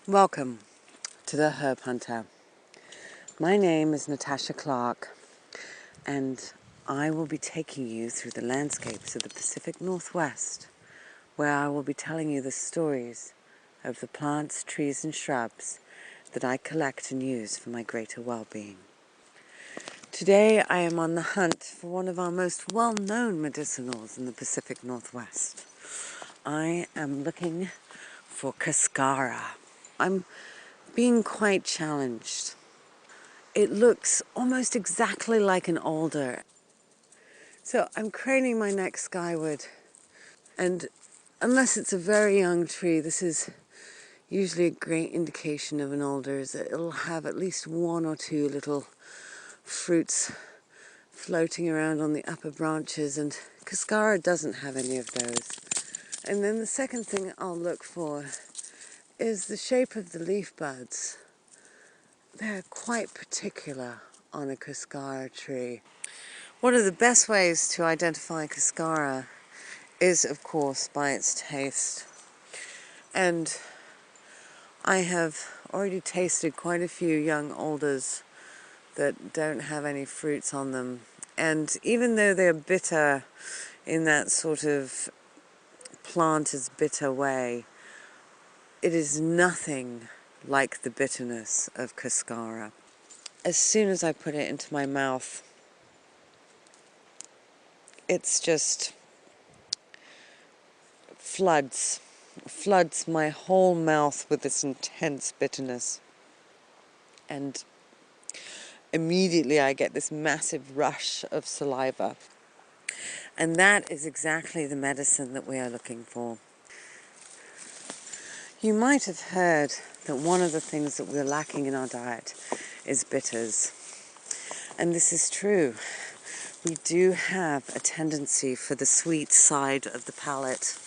Welcome to the Herb Hunter. My name is Natasha Clark, and I will be taking you through the landscapes of the Pacific Northwest, where I will be telling you the stories of the plants, trees, and shrubs that I collect and use for my greater well-being. Today I am on the hunt for one of our most well-known medicinals in the Pacific Northwest. I am looking for Cascara. I'm being quite challenged. It looks almost exactly like an alder. So I'm craning my neck skyward, and unless it's a very young tree, this is usually a great indication of an alder, is that it'll have at least one or two little fruits floating around on the upper branches, and Cascara doesn't have any of those. And then the second thing I'll look for is the shape of the leaf buds. They're quite particular on a Cascara tree. One of the best ways to identify Cascara is, of course, by its taste. And I have already tasted quite a few young alders that don't have any fruits on them. And even though they're bitter in that sort of plant is bitter way, it is nothing like the bitterness of Cascara. As soon as I put it into my mouth, it's just floods my whole mouth with this intense bitterness. And immediately I get this massive rush of saliva. And that is exactly the medicine that we are looking for. You might have heard that one of the things that we're lacking in our diet is bitters. And this is true. We do have a tendency for the sweet side of the palate.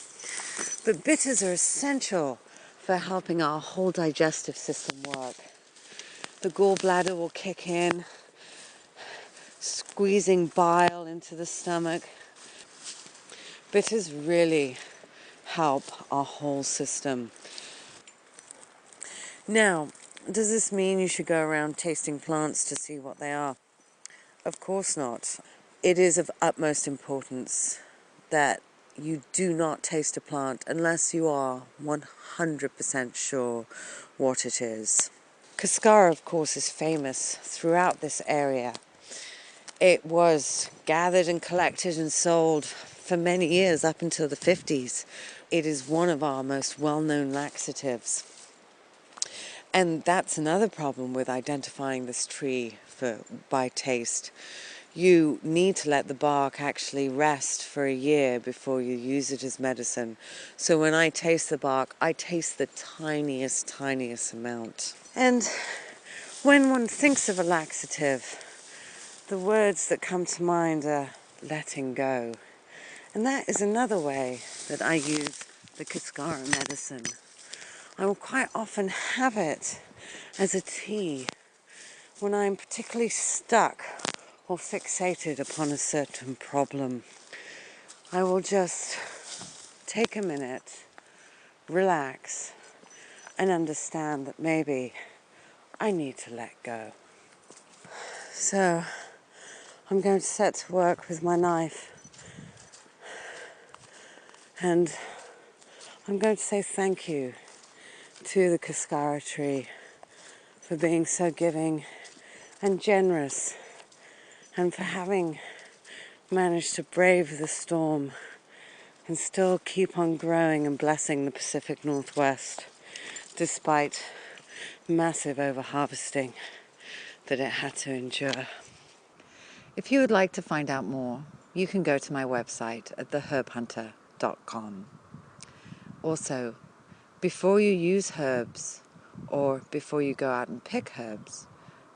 But bitters are essential for helping our whole digestive system work. The gallbladder will kick in, squeezing bile into the stomach. Bitters really help our whole system. Now, does this mean you should go around tasting plants to see what they are? Of course not. It is of utmost importance that you do not taste a plant unless you are 100% sure what it is. Cascara, of course, is famous throughout this area. It was gathered and collected and sold for many years, up until the 50s. It is one of our most well-known laxatives. And that's another problem with identifying this tree by taste. You need to let the bark actually rest for a year before you use it as medicine. So when I taste the bark, I taste the tiniest amount. And when one thinks of a laxative, the words that come to mind are letting go. And that is another way that I use the Cascara medicine. I will quite often have it as a tea when I'm particularly stuck or fixated upon a certain problem. I will just take a minute, relax, and understand that maybe I need to let go. So I'm going to set to work with my knife, and I'm going to say thank you to the Cascara tree for being so giving and generous, and for having managed to brave the storm and still keep on growing and blessing the Pacific Northwest despite massive overharvesting that it had to endure. If you would like to find out more, you can go to my website at theherbhunter.com. Also, before you use herbs or before you go out and pick herbs,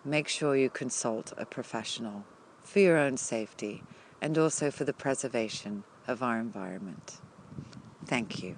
make sure you consult a professional for your own safety and also for the preservation of our environment. Thank you.